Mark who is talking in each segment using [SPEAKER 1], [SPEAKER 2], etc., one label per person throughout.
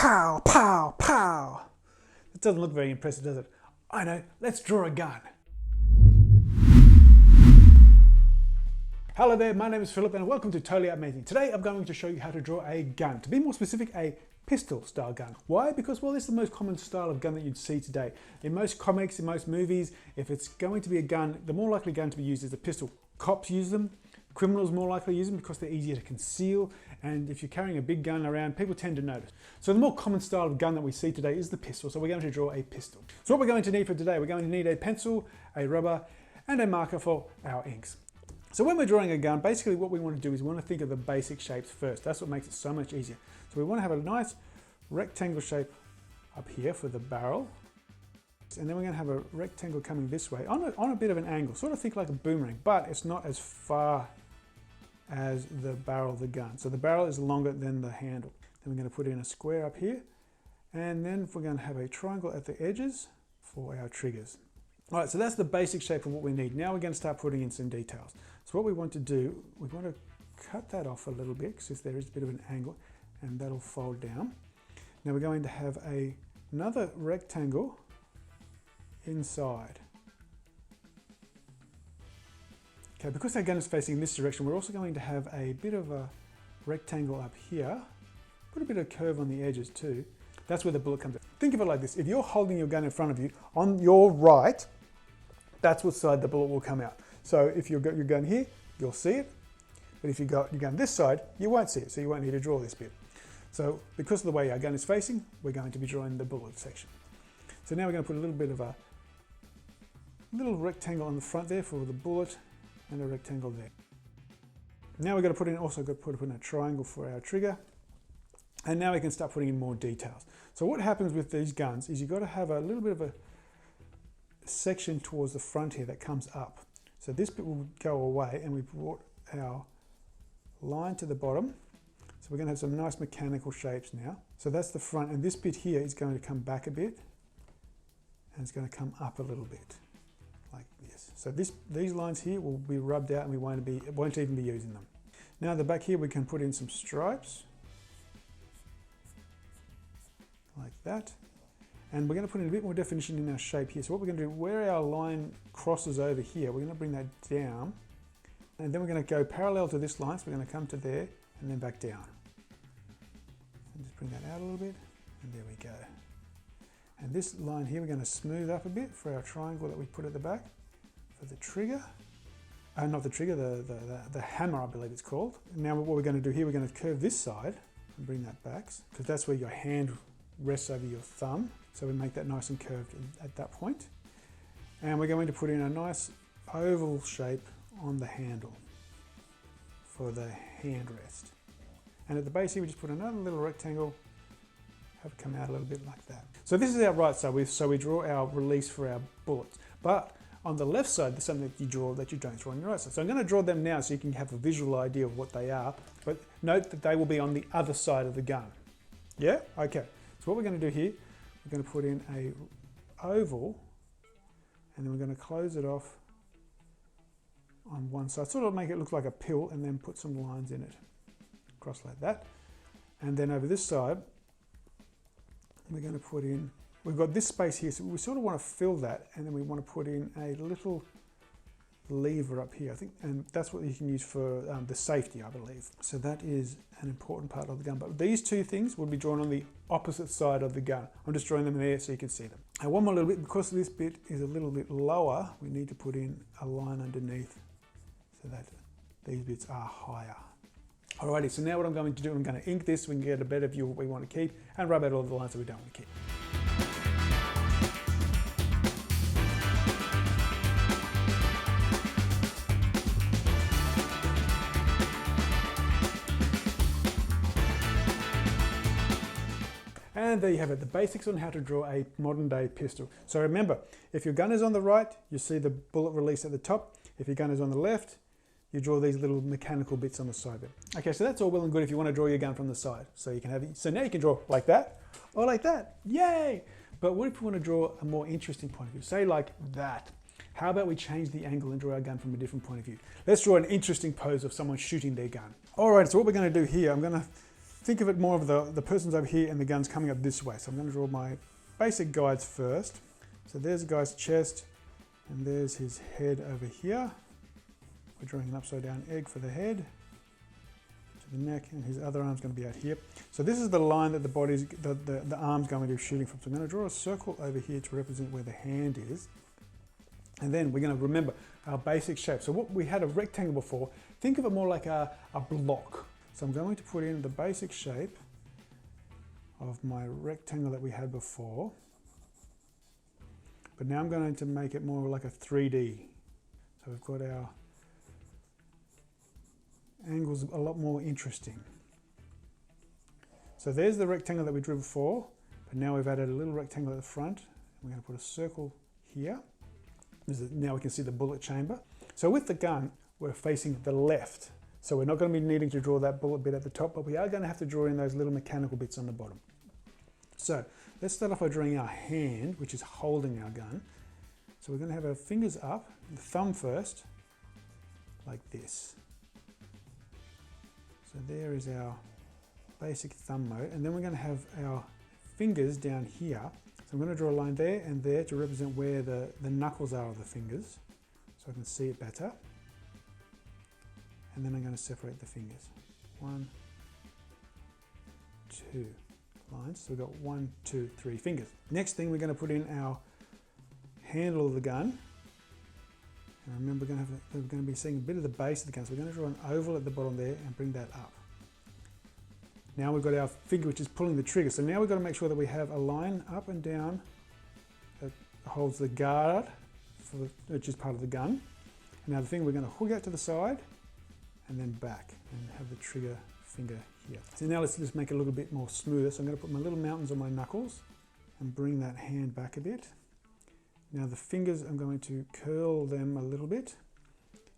[SPEAKER 1] Pow, pow, pow. It doesn't look very impressive, does it? I know, let's draw a gun. Hello there, my name is Philip and welcome to Totally Amazing. Today I'm going to show you how to draw a gun. To be more specific, a pistol style gun. Why? Because, well, this is the most common style of gun that you'd see today. In most comics, in most movies, if it's going to be a gun, the more likely gun to be used is a pistol. Cops use them, criminals more likely use them because they're easier to conceal, and if you're carrying a big gun around, people tend to notice. So the more common style of gun that we see today is the pistol, so we're going to draw a pistol. So what we're going to need for today, we're going to need a pencil, a rubber, and a marker for our inks. So when we're drawing a gun, basically what we want to do is we want to think of the basic shapes first. That's what makes it so much easier. So we want to have a nice rectangle shape up here for the barrel. And then we're going to have a rectangle coming this way on a bit of an angle, sort of think like a boomerang, but it's not as far as the barrel of the gun. So the barrel is longer than the handle. Then we're going to put in a square up here, and then we're going to have a triangle at the edges for our triggers. All right, so that's the basic shape of what we need. Now we're going to start putting in some details. So what we want to do, we want to cut that off a little bit because there is a bit of an angle, and that'll fold down. Now we're going to have another rectangle inside. Okay, because our gun is facing in this direction, we're also going to have a bit of a rectangle up here. Put a bit of curve on the edges too. That's where the bullet comes in. Think of it like this. If you're holding your gun in front of you, on your right, that's what side the bullet will come out. So if you've got your gun here, you'll see it. But if you've got your gun this side, you won't see it. So you won't need to draw this bit. So because of the way our gun is facing, we're going to be drawing the bullet section. So now we're going to put a little bit of a little rectangle on the front there for the bullet, and a rectangle there. Now we're going to put in a triangle for our trigger, and now we can start putting in more details. So what happens with these guns is you've got to have a little bit of a section towards the front here that comes up. So this bit will go away, and we've brought our line to the bottom. So we're going to have some nice mechanical shapes now. So that's the front, and this bit here is going to come back a bit, and it's going to come up a little bit. Like this. So these lines here will be rubbed out and we won't even be using them. Now the back here we can put in some stripes. Like that. And we're going to put in a bit more definition in our shape here. So what we're going to do, where our line crosses over here, we're going to bring that down. And then we're going to go parallel to this line. So we're going to come to there and then back down. And just bring that out a little bit. And there we go. And this line here we're going to smooth up a bit for our triangle that we put at the back for the trigger. Not the trigger, the hammer I believe it's called. Now what we're going to do here, we're going to curve this side and bring that back because that's where your hand rests over your thumb. So we make that nice and curved at that point. And we're going to put in a nice oval shape on the handle for the hand rest. And at the base here we just put another little rectangle, have it come out a little bit like that. So this is our right side, so we draw our release for our bullets. But on the left side, there's something that you draw that you don't draw on your right side. So I'm going to draw them now so you can have a visual idea of what they are, but note that they will be on the other side of the gun. Yeah? Okay. So what we're going to do here, we're going to put in a oval, and then we're going to close it off on one side, sort of make it look like a pill, and then put some lines in it, across like that. And then over this side, we're going to put in, we've got this space here, so we sort of want to fill that, and then we want to put in a little lever up here, I think, and that's what you can use for the safety, I believe. So that is an important part of the gun. But these two things will be drawn on the opposite side of the gun. I'm just drawing them there so you can see them. And one more little bit, because this bit is a little bit lower, we need to put in a line underneath so that these bits are higher. Alrighty, so now what I'm going to do, I'm going to ink this so we can get a better view of what we want to keep and rub out all the lines that we don't want to keep. And there you have it, the basics on how to draw a modern day pistol. So remember, if your gun is on the right, you see the bullet release at the top. If your gun is on the left, you draw these little mechanical bits on the side of it. Okay, so that's all well and good if you want to draw your gun from the side. So you can have it. So now you can draw like that or like that. Yay! But what if you want to draw a more interesting point of view? Say like that. How about we change the angle and draw our gun from a different point of view? Let's draw an interesting pose of someone shooting their gun. All right, so what we're going to do here, I'm going to think of it more of the person's over here and the gun's coming up this way. So I'm going to draw my basic guides first. So there's the guy's chest and there's his head over here. We're drawing an upside down egg for the head, to the neck, and his other arm's going to be out here. So this is the line that the arm's going to be shooting from. So I'm going to draw a circle over here to represent where the hand is. And then we're going to remember our basic shape. So what we had a rectangle before, think of it more like a block. So I'm going to put in the basic shape of my rectangle that we had before. But now I'm going to make it more like a 3D. So we've got our angles a lot more interesting. So there's the rectangle that we drew before, but now we've added a little rectangle at the front. We're going to put a circle here. Now we can see the bullet chamber. So with the gun, we're facing the left. So we're not going to be needing to draw that bullet bit at the top, but we are going to have to draw in those little mechanical bits on the bottom. So let's start off by drawing our hand, which is holding our gun. So we're going to have our fingers up, the thumb first, like this. So there is our basic thumb mode, and then we're going to have our fingers down here. So I'm going to draw a line there and there to represent where the knuckles are of the fingers, so I can see it better. And then I'm going to separate the fingers. 1, 2 lines. So we've got 1, 2, 3 fingers. Next thing, we're going to put in our handle of the gun. And remember, we're going to be seeing a bit of the base of the gun. So we're going to draw an oval at the bottom there and bring that up. Now we've got our finger, which is pulling the trigger. So now we've got to make sure that we have a line up and down that holds the guard, which is part of the gun. Now the finger we're going to hook out to the side and then back and have the trigger finger here. So now let's just make it a little bit more smoother. So I'm going to put my little mountains on my knuckles and bring that hand back a bit. Now the fingers, I'm going to curl them a little bit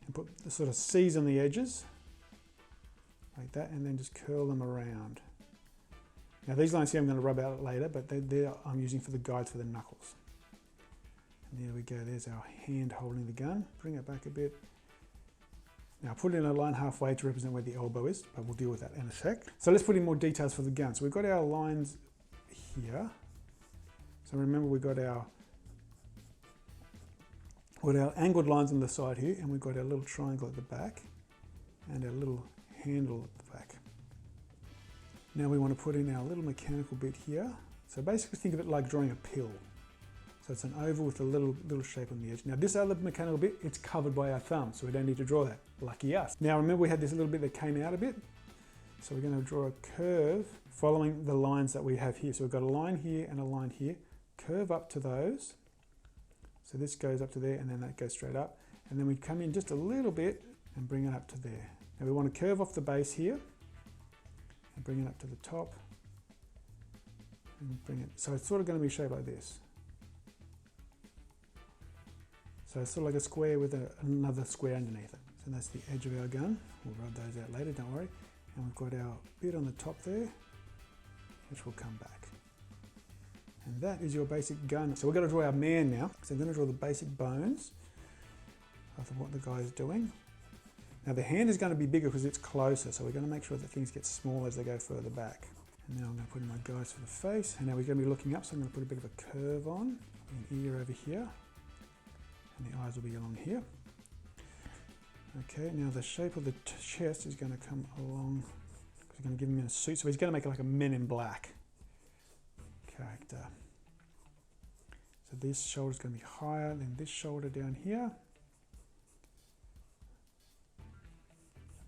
[SPEAKER 1] and put the sort of C's on the edges, like that, and then just curl them around. Now these lines here I'm going to rub out later, but I'm using for the guides for the knuckles. And there we go, there's our hand holding the gun. Bring it back a bit. Now put in a line halfway to represent where the elbow is, but we'll deal with that in a sec. So let's put in more details for the gun. So we've got our lines here. So remember we've got our angled lines on the side here, and we've got our little triangle at the back and our little handle at the back. Now we want to put in our little mechanical bit here. So basically think of it like drawing a pill. So it's an oval with a little shape on the edge. Now this other mechanical bit, it's covered by our thumb, so we don't need to draw that. Lucky us. Now remember we had this little bit that came out a bit. So we're going to draw a curve following the lines that we have here. So we've got a line here and a line here. Curve up to those. So this goes up to there and then that goes straight up. And then we come in just a little bit and bring it up to there. Now we want to curve off the base here and bring it up to the top. And bring it, so it's sort of going to be shaped like this. So it's sort of like a square with another square underneath it. So that's the edge of our gun. We'll rub those out later, don't worry. And we've got our bit on the top there, which will come back. And that is your basic gun. So we're going to draw our man now. So I'm going to draw the basic bones of what the guy is doing. Now the hand is going to be bigger because it's closer, so we're going to make sure that things get smaller as they go further back. And now I'm going to put in my guys for the face. And now we're going to be looking up, so I'm going to put a bit of a curve on. An ear over here. And the eyes will be along here. Okay, now the shape of the chest is going to come along, because we're going to give him in a suit, so he's going to make it like a Men in Black character. So this shoulder is going to be higher than this shoulder down here.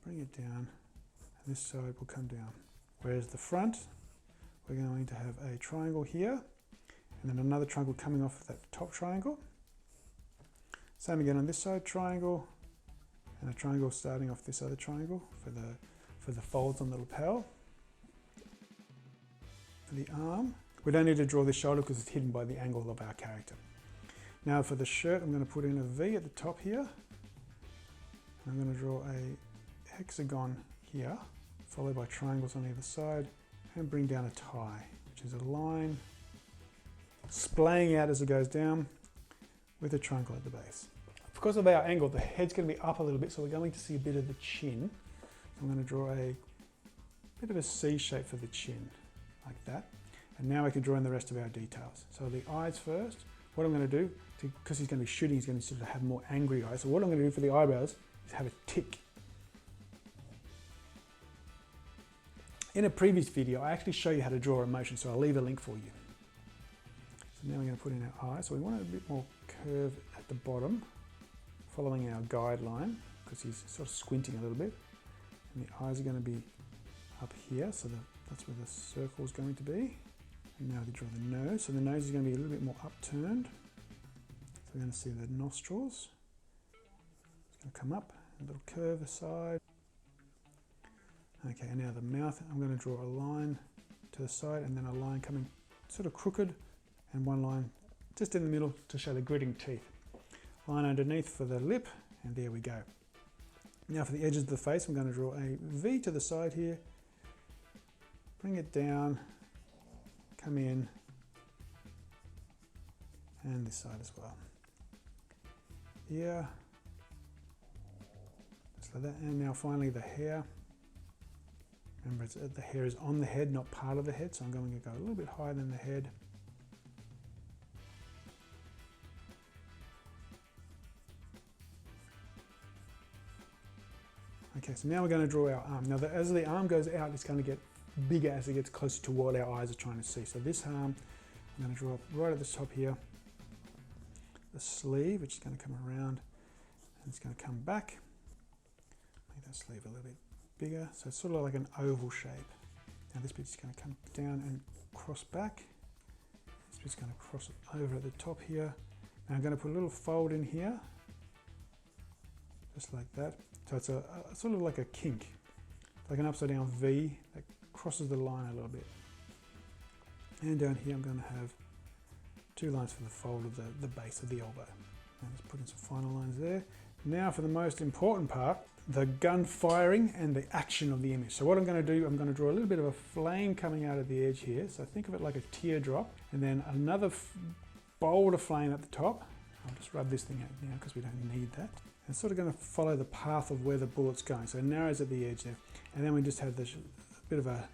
[SPEAKER 1] Bring it down, and this side will come down. Whereas the front, we're going to have a triangle here, and then another triangle coming off of that top triangle. Same again on this side, triangle, and a triangle starting off this other triangle for the folds on the lapel. For the arm, we don't need to draw this shoulder because it's hidden by the angle of our character. Now for the shirt, I'm going to put in a V at the top here. I'm going to draw a hexagon here, followed by triangles on either side, and bring down a tie, which is a line splaying out as it goes down with a triangle at the base. Because of our angle, the head's going to be up a little bit, so we're going to see a bit of the chin. I'm going to draw a bit of a C shape for the chin, like that. And now I can draw in the rest of our details. So the eyes first. What I'm going to do, because he's going to be shooting, he's going to sort of have more angry eyes. So what I'm going to do for the eyebrows is have a tick. In a previous video, I actually show you how to draw emotion, so I'll leave a link for you. So now we're going to put in our eye. So we want a bit more curve at the bottom, following our guideline, because he's sort of squinting a little bit. And the eyes are going to be up here, so that's where the circle is going to be. And now we draw the nose. So the nose is going to be a little bit more upturned. So we're going to see the nostrils. It's going to come up, a little curve aside. Okay, and now the mouth, I'm going to draw a line to the side and then a line coming sort of crooked and one line just in the middle to show the gritting teeth. Line underneath for the lip, and there we go. Now for the edges of the face, I'm going to draw a V to the side here. Bring it down, come in, and this side as well. Here, just like that. And now finally the hair. Remember, the hair is on the head, not part of the head, so I'm going to go a little bit higher than the head. Okay, so now we're going to draw our arm. Now, as the arm goes out, it's going to get bigger as it gets closer to what our eyes are trying to see. So this arm, I'm going to draw right at the top here, the sleeve, which is going to come around, and it's going to come back. Make that sleeve a little bit bigger, so it's sort of like an oval shape. Now this bit's going to come down and cross back. This bit's going to cross over at the top here. Now I'm going to put a little fold in here, just like that. So it's a sort of like a kink, like an upside down V that crosses the line a little bit. And down here I'm going to have two lines for the fold of the base of the elbow. And just put in some final lines there. Now for the most important part, the gun firing and the action of the image. So what I'm going to do, I'm going to draw a little bit of a flame coming out of the edge here. So think of it like a teardrop, and then another bolt of flame at the top. I'll just rub this thing out now because we don't need that. And it's sort of going to follow the path of where the bullet's going. So it narrows at the edge there. And then we just have this bit of a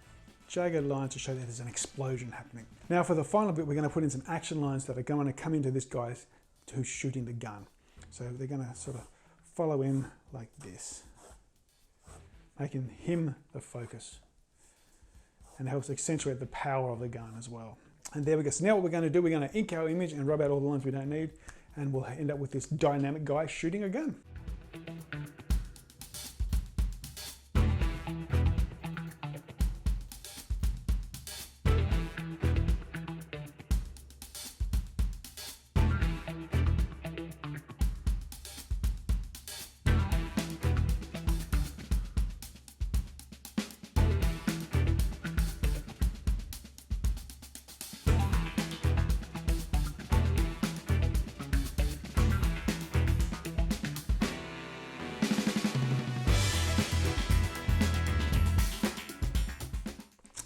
[SPEAKER 1] jagged line to show that there's an explosion happening. Now for the final bit, we're going to put in some action lines that are going to come into this guy who's shooting the gun. So they're going to sort of follow in like this, making him the focus, and helps accentuate the power of the gun as well. And there we go. So now what we're going to do, we're going to ink our image and rub out all the lines we don't need, and we'll end up with this dynamic guy shooting a gun.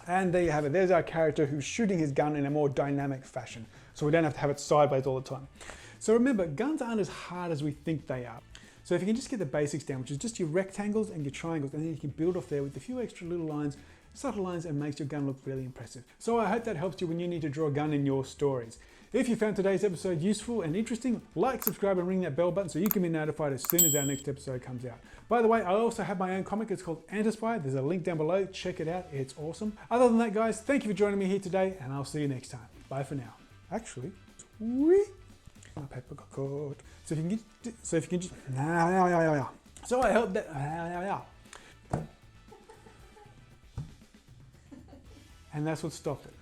[SPEAKER 1] And there you have it. There's our character who's shooting his gun in a more dynamic fashion, so we don't have to have it sideways all the time. So remember, guns aren't as hard as we think they are. So if you can just get the basics down, which is just your rectangles and your triangles, and then you can build off there with a few extra little lines, subtle lines, and makes your gun look really impressive. So I hope that helps you when you need to draw a gun in your stories. If you found today's episode useful and interesting, like, subscribe, and ring that bell button so you can be notified as soon as our next episode comes out. By the way, I also have my own comic. It's called Antispy. There's a link down below. Check it out. It's awesome. Other than that, guys, thank you for joining me here today, and I'll see you next time. Bye for now. Actually, sweet. My paper got caught. So if you can just, So I hope that, and that's what stopped it.